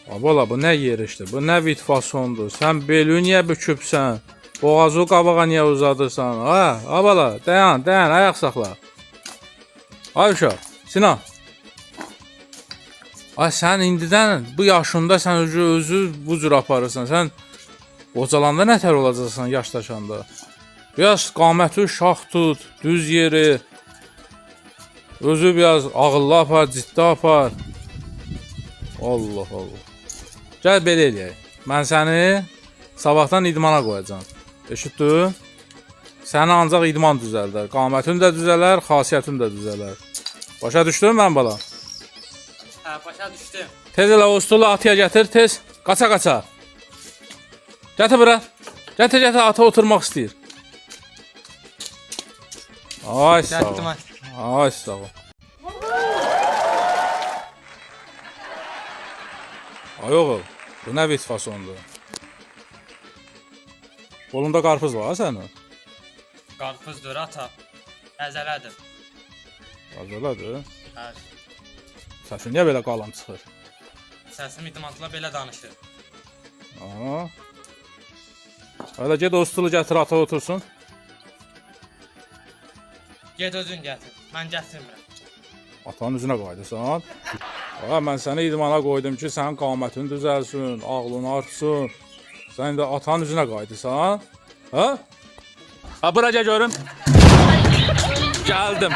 Abala bu nə yerişdir? Bu nə vit fasondur? Sən beli niyə bükübsən? Boğazı qabağa niyə uzadırsan? Ha, abala, dayan, ayaq saxla. Ay uşaq, Sinan. Ay sən indidən bu yaşında sən özü bu cür aparırsan. Sən qocalanda nətər olacaqsan yaşdaşanda? Biraz qaməti şax tut, düz yeri. Özü biraz ağıllı apar, ciddi apar. Allah Allah. Gəl belə eləyək. Mən səni sabahdan idmana qoyacağam. Eşitdin? Səni ancaq idman düzəldər. Qamətin də düzələr, xasiyyətin də düzələr. Başa düşdün mən bala? Hə, başa düşdüm. Tez elə o stulu atıya gətir, tez. Qaça. Gətir bura. Gətir, ata oturmaq istəyir. Ay sağ ol. Ay sağ ol. Ay oğul, bu nə vit fasondur? Qolunda qarpız var sənin? Qarpızdır ata. Əzələdir. Azaladır. Hə, Səsin niyə belə qalan çıxır? səsim idmantla belə danışır. Aha. Hələ ged o stulu gətir, ata otursun. Ged özün gətir. Mən gətirmirəm. Atanın üzünə qayıdırsan. Ha, mən səni idmana qoydum ki, sənin qamətin düzəlsin, ağlın artsın. Sən də atanın üzünə qayıdırsan. Ha? Ha, bura gəl görüm. Gəldim.